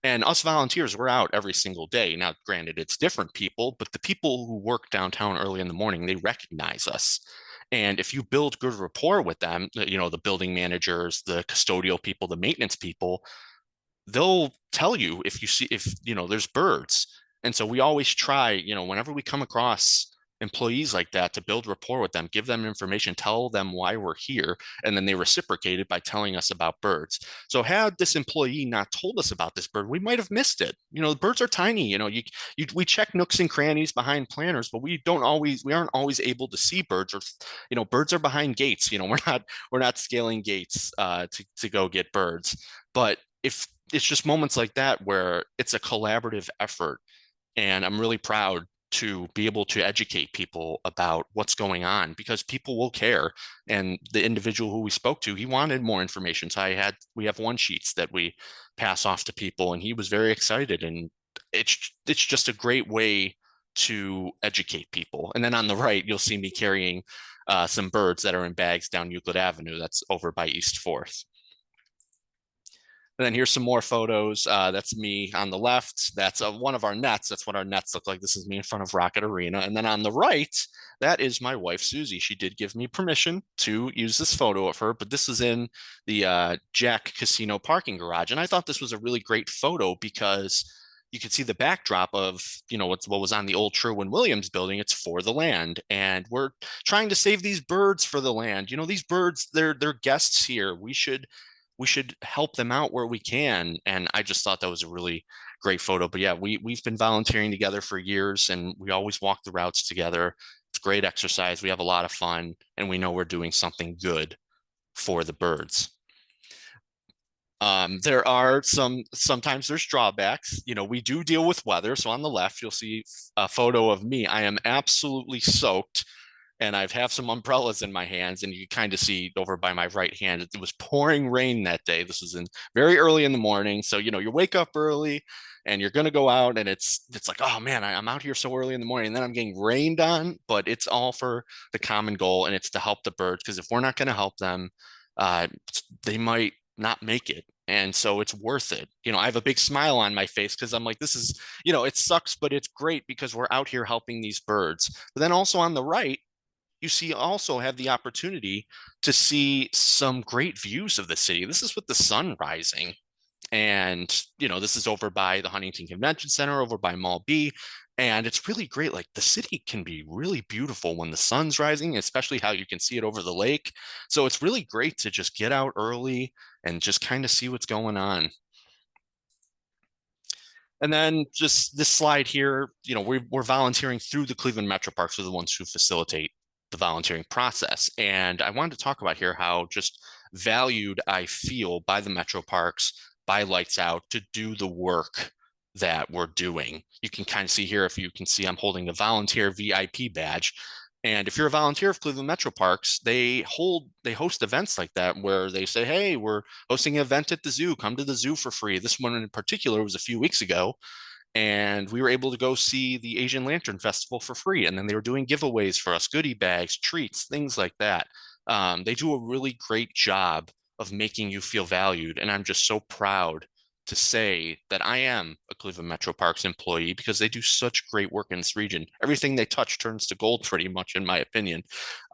And us volunteers, we're out every single day. Now, granted, it's different people, but the people who work downtown early in the morning, they recognize us. And if you build good rapport with them, the building managers, the custodial people, the maintenance people, they'll tell you if there's birds. And so we always try, whenever we come across employees like that, to build rapport with them, give them information, tell them why we're here, and then they reciprocated by telling us about birds. So had this employee not told us about this bird, we might have missed it. The birds are tiny. We check nooks and crannies behind planters, but we aren't always able to see birds, or birds are behind gates. We're not scaling gates to go get birds. But if it's just moments like that where it's a collaborative effort, and I'm really proud to be able to educate people about what's going on, because people will care. And the individual who we spoke to, he wanted more information. So we have one sheets that we pass off to people, and he was very excited. And it's just a great way to educate people. And then on the right, you'll see me carrying some birds that are in bags down Euclid Avenue. That's over by East 4th. And then here's some more photos. That's me on the left. That's one of our nets. That's what our nets look like. This is me in front of Rocket Arena. And then on the right, that is my wife, Susie. She did give me permission to use this photo of her, but this is in the Jack Casino parking garage. And I thought this was a really great photo because you could see the backdrop of, what was on the old Sherwin-Williams building. It's for the land. And we're trying to save these birds for the land. These birds, they're guests here. We should help them out where we can. And I just thought that was a really great photo. But yeah, we've been volunteering together for years, and we always walk the routes together. It's great exercise. We have a lot of fun, and we know we're doing something good for the birds. There are sometimes there's drawbacks. We do deal with weather. So on the left, you'll see a photo of me. I am absolutely soaked, and I have some umbrellas in my hands, and you can kind of see over by my right hand, it was pouring rain that day. This was very early in the morning. So, you wake up early and you're going to go out, and it's like, oh man, I'm out here so early in the morning, and then I'm getting rained on. But it's all for the common goal, and it's to help the birds. Because if we're not going to help them, they might not make it. And so it's worth it. I have a big smile on my face because I'm like, this is, it sucks, but it's great because we're out here helping these birds. But then also on the right, you see also have the opportunity to see some great views of the city. This is with the sun rising. And, this is over by the Huntington Convention Center, over by Mall B. And it's really great. Like the city can be really beautiful when the sun's rising, especially how you can see it over the lake. So it's really great to just get out early and just kind of see what's going on. And then just this slide here, we're volunteering through the Cleveland Metro Parks, are the ones who facilitate the volunteering process. And I wanted to talk about here how just valued I feel by the Metro Parks, by Lights Out, to do the work that we're doing. You can kind of see here, if you can see, I'm holding the volunteer VIP badge. And if you're a volunteer of Cleveland Metro Parks, they host events like that where they say, hey, we're hosting an event at the zoo. Come to the zoo for free. This one in particular was a few weeks ago. And we were able to go see the Asian Lantern Festival for free. And then they were doing giveaways for us, goodie bags, treats, things like that. They do a really great job of making you feel valued. And I'm just so proud to say that I am a Cleveland Metro Parks employee because they do such great work in this region. Everything they touch turns to gold, pretty much, in my opinion.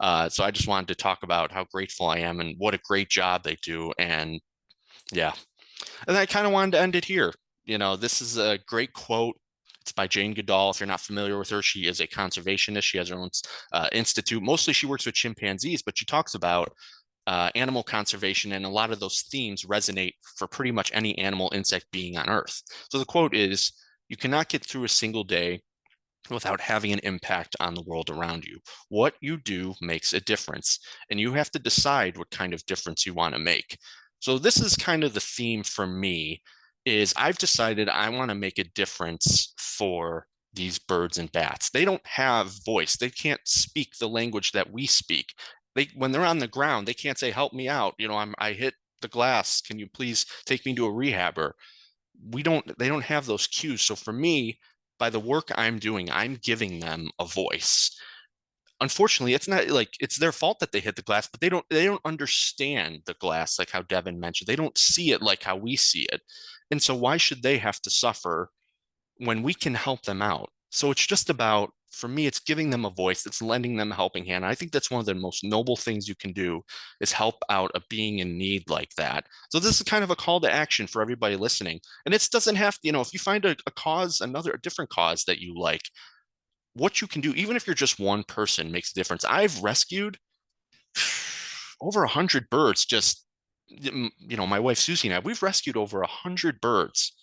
So I just wanted to talk about how grateful I am and what a great job they do. And yeah, and I kind of wanted to end it here. This is a great quote. It's by Jane Goodall. If you're not familiar with her, she is a conservationist. She has her own institute. Mostly she works with chimpanzees, but she talks about animal conservation, and a lot of those themes resonate for pretty much any animal, insect being on Earth. So the quote is, you cannot get through a single day without having an impact on the world around you. What you do makes a difference, and you have to decide what kind of difference you want to make. So this is kind of the theme for me, is I've decided I want to make a difference for these birds and bats. They don't have voice. They can't speak the language that we speak. When they're on the ground, they can't say, help me out. I hit the glass. Can you please take me to a rehabber? They don't have those cues. So for me, by the work I'm doing, I'm giving them a voice. Unfortunately, it's not like it's their fault that they hit the glass, but they don't understand the glass like how Devin mentioned. They don't see it like how we see it. And so why should they have to suffer when we can help them out? So it's just about, for me, it's giving them a voice. It's lending them a helping hand. I think that's one of the most noble things you can do, is help out a being in need like that. So this is kind of a call to action for everybody listening. And it doesn't have to, if you find a cause, a different cause that you like, what you can do, even if you're just one person, makes a difference. I've rescued over 100 birds. Just, my wife Susie and I, we've rescued over 100 birds.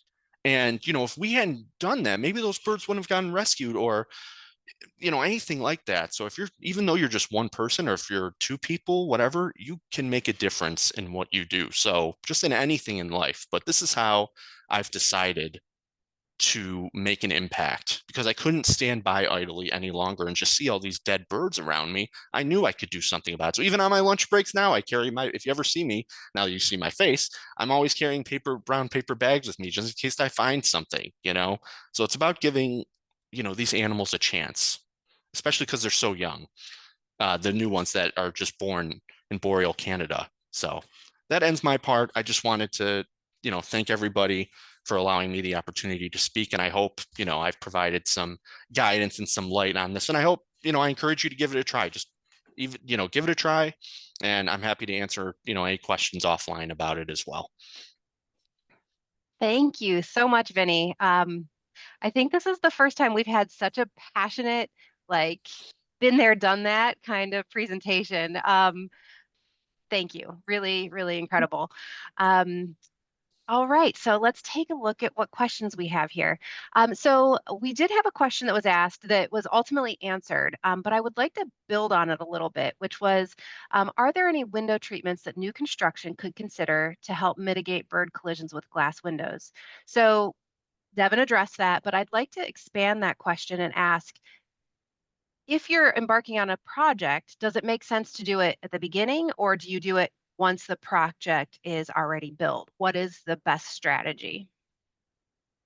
And, if we hadn't done that, maybe those birds wouldn't have gotten rescued, or, anything like that. So even though you're just one person, or if you're two people, whatever, you can make a difference in what you do. So just in anything in life. But this is how I've decided to make an impact, because I couldn't stand by idly any longer and just see all these dead birds around me. I knew I could do something about it. So even on my lunch breaks now, I carry if you ever see me, now you see my face, I'm always carrying brown paper bags with me just in case I find something. So it's about giving, these animals a chance, especially because they're so young. The new ones that are just born in Boreal Canada. So that ends my part. I just wanted to, thank everybody for allowing me the opportunity to speak. And I hope, I've provided some guidance and some light on this. And I hope, I encourage you to give it a try. Just even, give it a try. And I'm happy to answer, any questions offline about it as well. Thank you so much, Vinny. I think this is the first time we've had such a passionate, been there, done that kind of presentation. Thank you. Really, really incredible. All right, so let's take a look at what questions we have here. So we did have a question that was asked that was ultimately answered, but I would like to build on it a little bit, which was, are there any window treatments that new construction could consider to help mitigate bird collisions with glass windows? So Devin addressed that, but I'd like to expand that question and ask, if you're embarking on a project, does it make sense to do it at the beginning, or do you do it once the project is already built? What is the best strategy?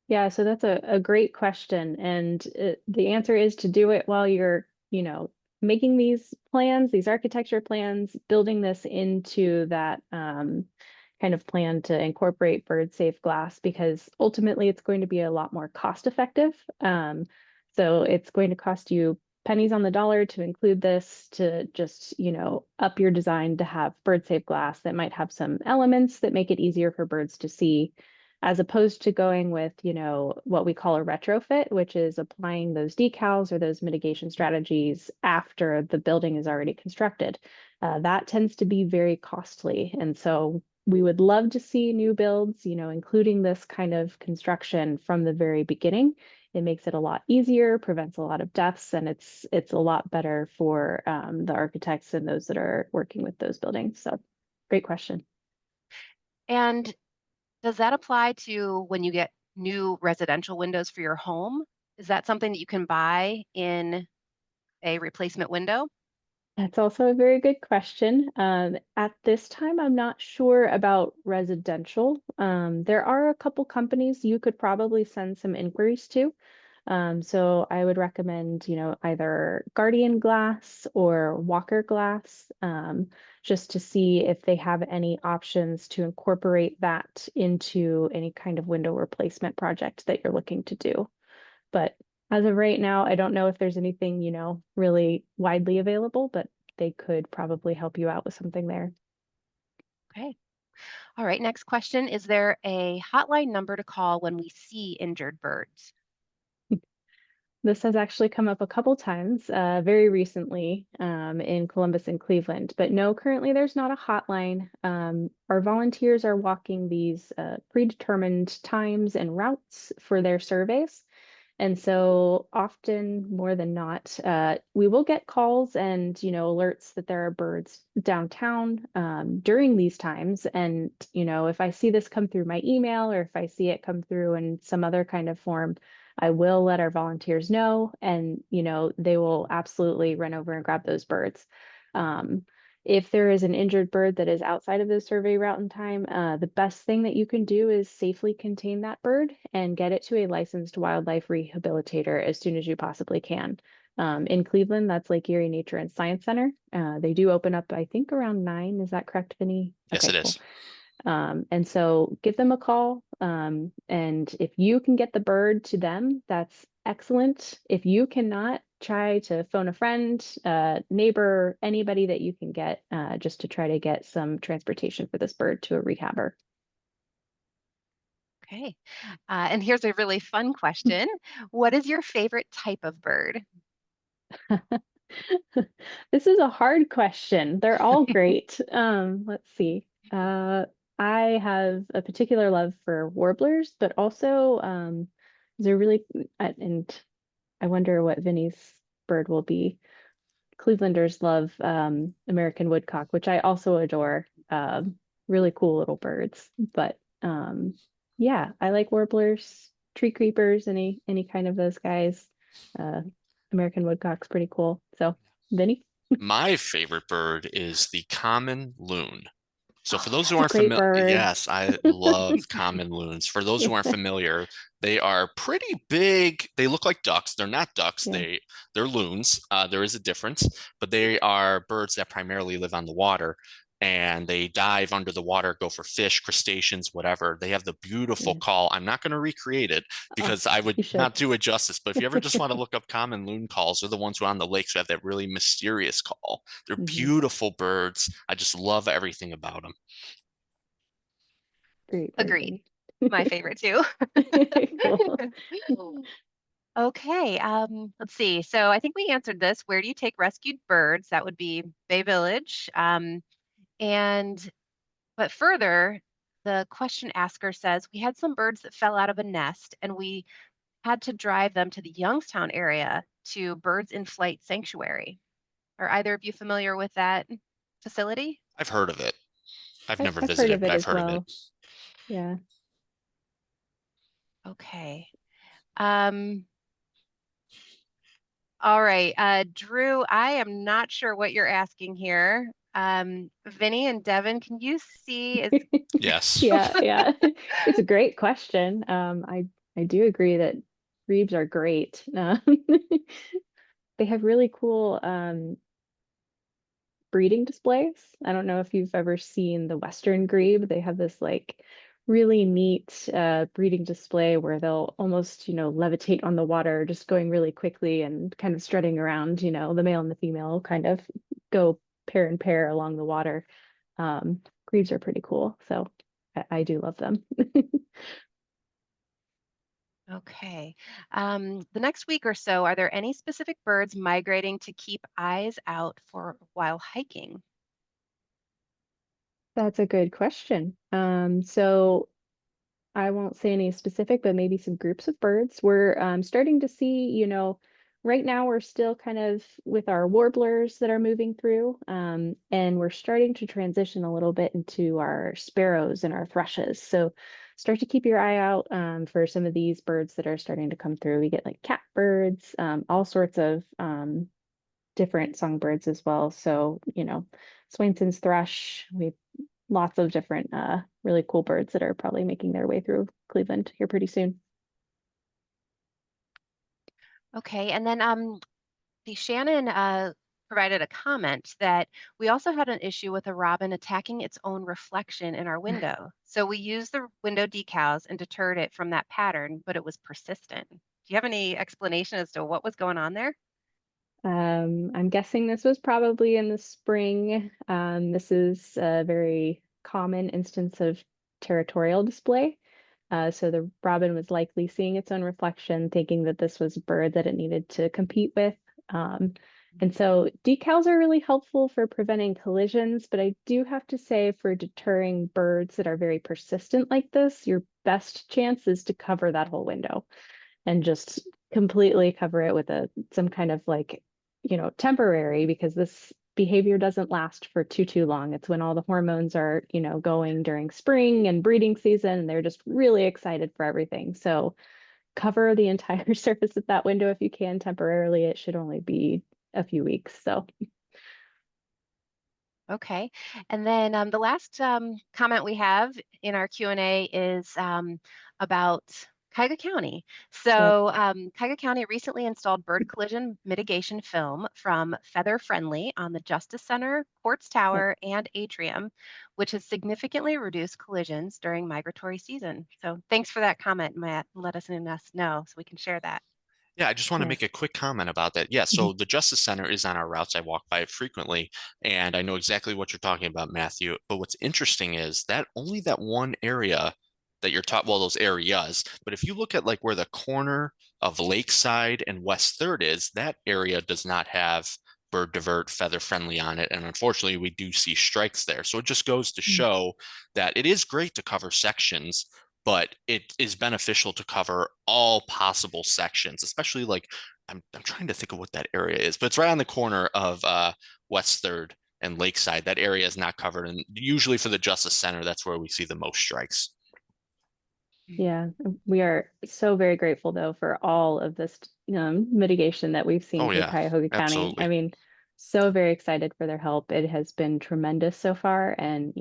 Yeah, so that's a great question. And the answer is to do it while you're, making these plans, these architecture plans, building this into that, kind of plan to incorporate bird safe glass, because ultimately it's going to be a lot more cost effective. So it's going to cost you pennies on the dollar to include this, to just, up your design to have bird safe glass that might have some elements that make it easier for birds to see, as opposed to going with, what we call a retrofit, which is applying those decals or those mitigation strategies after the building is already constructed. That tends to be very costly. And so we would love to see new builds, including this kind of construction from the very beginning. It makes it a lot easier, prevents a lot of deaths, and it's a lot better for the architects and those that are working with those buildings. So great question. And does that apply to when you get new residential windows for your home? Is that something that you can buy in a replacement window? That's also a very good question. At this time, I'm not sure about residential. There are a couple companies you could probably send some inquiries to. So I would recommend, either Guardian Glass or Walker Glass, just to see if they have any options to incorporate that into any kind of window replacement project that you're looking to do. But as of right now, I don't know if there's anything, really widely available, but they could probably help you out with something there. Okay. All right. Next question. Is there a hotline number to call when we see injured birds? This has actually come up a couple times, very recently, in Columbus and Cleveland, but no, currently there's not a hotline. Our volunteers are walking these predetermined times and routes for their surveys. And so often, more than not, we will get calls and, alerts that there are birds downtown during these times. And, if I see this come through my email, or if I see it come through in some other kind of form, I will let our volunteers know, and, they will absolutely run over and grab those birds. If there is an injured bird that is outside of the survey route and time, the best thing that you can do is safely contain that bird and get it to a licensed wildlife rehabilitator as soon as you possibly can. In Cleveland, that's Lake Erie Nature and Science Center. They do open up, I think, around 9. Is that correct, Vinny? Yes, Okay, it cool. is. And so give them a call. And if you can get the bird to them, that's excellent. If you cannot, try to phone a friend, neighbor, anybody that you can get, just to try to get some transportation for this bird to a rehabber. Okay. And here's a really fun question. What is your favorite type of bird? This is a hard question. They're all great. Let's see. I have a particular love for warblers, but also they're really, and I wonder what Vinny's bird will be. Clevelanders love American woodcock, which I also adore. Really cool little birds. But yeah, I like warblers, tree creepers, any kind of those guys. Uh, American woodcock's pretty cool. So, Vinny? My favorite bird is the common loon. So for Oh, those who That's a aren't great familiar, bird. yes, I love common loons. For those who aren't Yeah, familiar, they are pretty big. They look like ducks. They're not ducks. yeah. They're loons. There is a difference, but they are birds that primarily live on the water, and they dive under the water, go for fish, crustaceans, whatever. They have the beautiful Yeah. call. I'm not going to recreate it Oh, because I would you should. not do it justice. But if you ever just want to look up common loon calls, they're the ones who are on the lakes who have that really mysterious call. They're Mhm. beautiful birds. I just love everything about them. Great bird, agreed. Vinny. My favorite too. Cool. Okay, let's see. So I think we answered this. Where do you take rescued birds? That would be Bay Village. And but further, the question asker says we had some birds that fell out of a nest, and we had to drive them to the Youngstown area to Birds in Flight Sanctuary. Are either of you familiar with that facility? I've heard of it. I've never I've heard visited, of but it I've as heard of it. well. Yeah. Okay. Um, all right. Drew, I am not sure what you're asking here. Vinny and Devin, can you see? Is Yes. Yeah, yeah. It's a great question. I do agree that grebes are great. They have really cool breeding displays. I don't know if you've ever seen the Western grebe. They have this like really neat breeding display where they'll almost, levitate on the water, just going really quickly and kind of strutting around, the male and the female kind of go pair and pair along the water. Grebes are pretty cool. So I do love them. Okay. The next week or so, are there any specific birds migrating to keep eyes out for while hiking? That's a good question. So I won't say any specific, but maybe some groups of birds. We're starting to see, right now we're still kind of with our warblers that are moving through, and we're starting to transition a little bit into our sparrows and our thrushes. So start to keep your eye out for some of these birds that are starting to come through. We get like catbirds, all sorts of different songbirds as well. So, Swainson's thrush, we lots of different really cool birds that are probably making their way through Cleveland here pretty soon. Okay, and then the Shannon provided a comment that we also had an issue with a robin attacking its own reflection in our window. So we used the window decals and deterred it from that pattern, but it was persistent. Do you have any explanation as to what was going on there? I'm guessing this was probably in the spring. This is a very common instance of territorial display. So the robin was likely seeing its own reflection, thinking that this was a bird that it needed to compete with. And so decals are really helpful for preventing collisions, but I do have to say for deterring birds that are very persistent like this, your best chance is to cover that whole window and just completely cover it with some kind of like, temporary, because this behavior doesn't last for too long. It's when all the hormones are, going during spring and breeding season, and they're just really excited for everything. So cover the entire surface of that window if you can temporarily. It should only be a few weeks. So Okay. And then the last comment we have in our Q&A is about Cuyahoga County. yep. So Cuyahoga County recently installed bird collision mitigation film from Feather Friendly on the Justice Center, Quartz Yep. Tower, and Atrium, which has significantly reduced collisions during migratory season. So thanks for that comment, Matt. Let us know so we can share that. Yeah, I just want to Yeah. make a quick comment about that. Yeah, Mhm. so the Justice Center is on our routes. I walk by it frequently, and I know exactly what you're talking about, Matthew. But what's interesting is that only that one area that you're talking, well, those areas. But if you look at like where the corner of Lakeside and West Third is, that area does not have bird divert feather friendly on it. And unfortunately, we do see strikes there. So it just goes to Mm. show that it is great to cover sections, but it is beneficial to cover all possible sections, especially like I'm trying to think of what that area is, but it's right on the corner of West Third and Lakeside. That area is not covered, and usually for the Justice Center, that's where we see the most strikes. Yeah, we are so very grateful though for all of this mitigation that we've seen Oh through yeah, Cuyahoga County. I absolutely. mean, so very excited for their help. It has been tremendous so far, and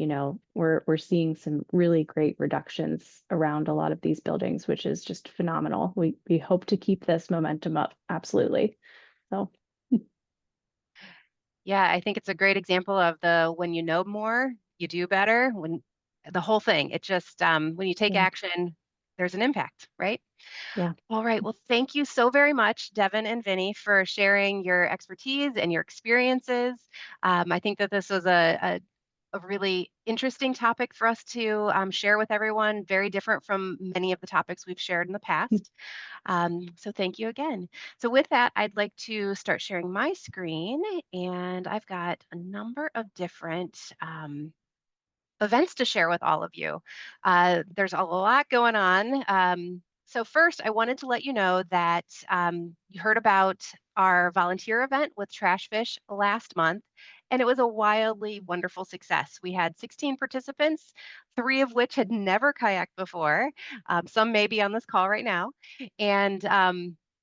we're seeing some really great reductions around a lot of these buildings, which is just phenomenal. We hope to keep this momentum up, absolutely. So Yeah, I think it's a great example of the when you know more, you do better. When the whole thing, it just when you take yeah, action, there's an impact, right? yeah. All right. Well, thank you so very much, Devin and Vinny, for sharing your expertise and your experiences. I think that this was a really interesting topic for us to share with everyone, very different from many of the topics we've shared in the past. So thank you again. So with that, I'd like to start sharing my screen, and I've got a number of different events to share with all of you. There's a lot going on. So first, I wanted to let you know that you heard about our volunteer event with Trashfish last month, and it was a wildly wonderful success. We had 16 participants, three of which had never kayaked before. Some may be on this call right now, and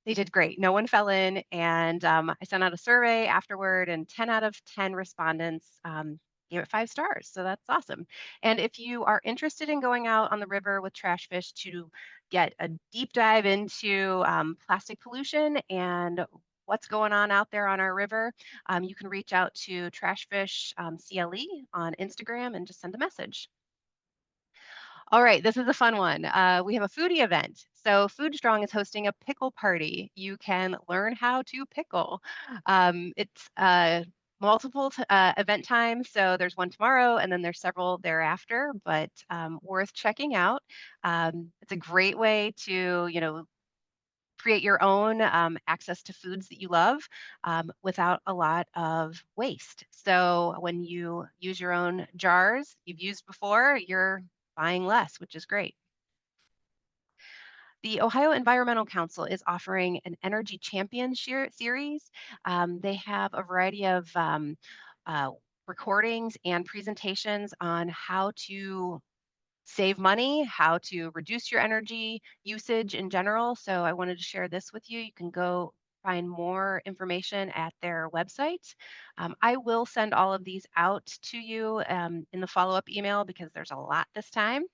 they did great. No one fell in, and I sent out a survey afterward, and 10 out of 10 respondents gave it 5 stars. So that's awesome. And if you are interested in going out on the river with trash fish to get a deep dive into plastic pollution and what's going on out there on our river, you can reach out to Trashfish CLE on Instagram and just send a message. All right, this is a fun one. We have a foodie event. So Food Strong is hosting a pickle party. You can learn how to pickle. It's multiple event times. So there's one tomorrow and then there's several thereafter, but worth checking out. It's a great way to, create your own access to foods that you love without a lot of waste. So when you use your own jars you've used before, you're buying less, which is great. The Ohio Environmental Council is offering an Energy Champion series. They have a variety of uh, recordings and presentations on how to save money, how to reduce your energy usage in general. So I wanted to share this with you. You can go find more information at their website. I will send all of these out to you in the follow-up email because there's a lot this time.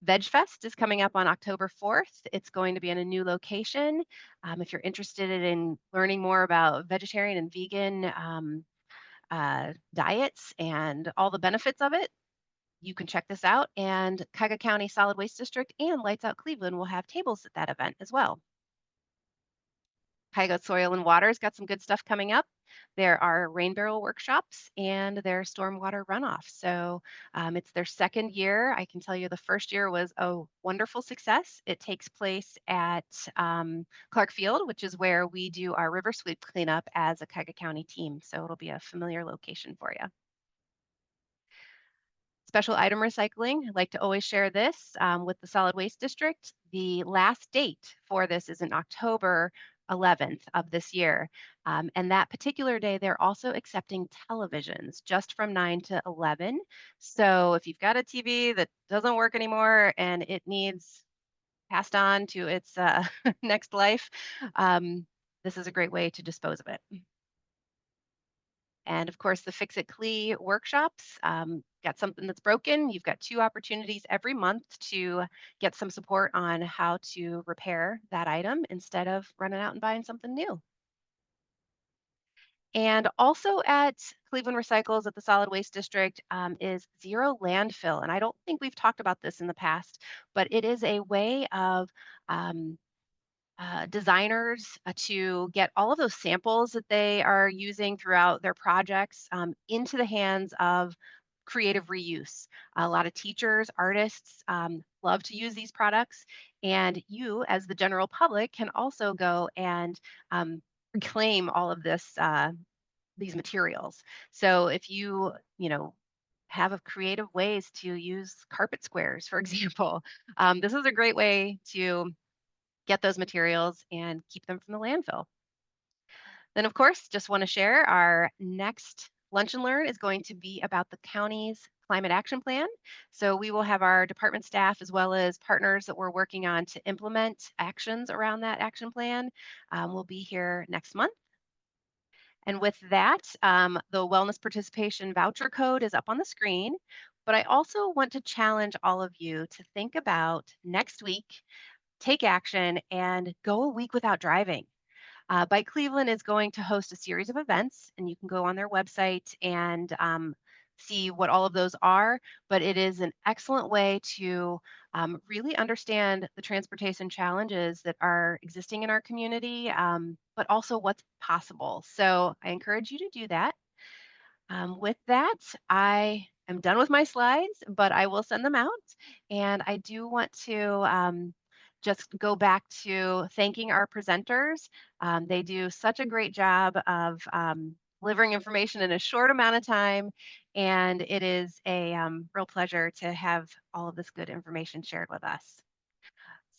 VegFest is coming up on October 4th. It's going to be in a new location. If you're interested in learning more about vegetarian and vegan diets and all the benefits of it, you can check this out. And Cuyahoga County Solid Waste District and Lights Out Cleveland will have tables at that event as well. Cuyahoga Soil and Water's got some good stuff coming up. There are rain barrel workshops and their stormwater runoff. So it's their second year. I can tell you the first year was a wonderful success. It takes place at Clark Field, which is where we do our river sweep cleanup as a Cuyahoga County team. So it'll be a familiar location for you. Special item recycling, I'd like to always share this with the Solid Waste District. The last date for this is in October 11th of this year. And that particular day, they're also accepting televisions just from 9 to 11. So if you've got a TV that doesn't work anymore and it needs passed on to its next life, this is a great way to dispose of it. And of course, the Fix It Clee workshops, got something that's broken. You've got 2 opportunities every month to get some support on how to repair that item instead of running out and buying something new. And also at Cleveland Recycles at the Solid Waste District is zero landfill. And I don't think we've talked about this in the past, but it is a way of um, designers to get all of those samples that they are using throughout their projects into the hands of creative reuse. A lot of teachers, artists love to use these products, and you, as the general public, can also go and reclaim all of these materials. So if you have a creative ways to use carpet squares, for example, this is a great way to get those materials and keep them from the landfill. Then, of course, just want to share our next Lunch and Learn is going to be about the county's climate action plan. So we will have our department staff as well as partners that we're working on to implement actions around that action plan. We'll be here next month. And with that, the wellness participation voucher code is up on the screen. But I also want to challenge all of you to think about next week, take action, and go a week without driving. Bike Cleveland is going to host a series of events, and you can go on their website and see what all of those are. But it is an excellent way to really understand the transportation challenges that are existing in our community, but also what's possible. So I encourage you to do that. With that, I am done with my slides, but I will send them out. And I do want to just go back to thanking our presenters. They do such a great job of delivering information in a short amount of time. And it is a real pleasure to have all of this good information shared with us.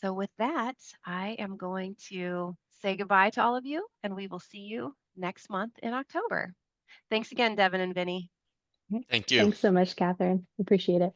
So with that, I am going to say goodbye to all of you, and we will see you next month in October. Thanks again, Devin and Vinny. Okay. Thank you. Thanks so much, Catherine. Appreciate it.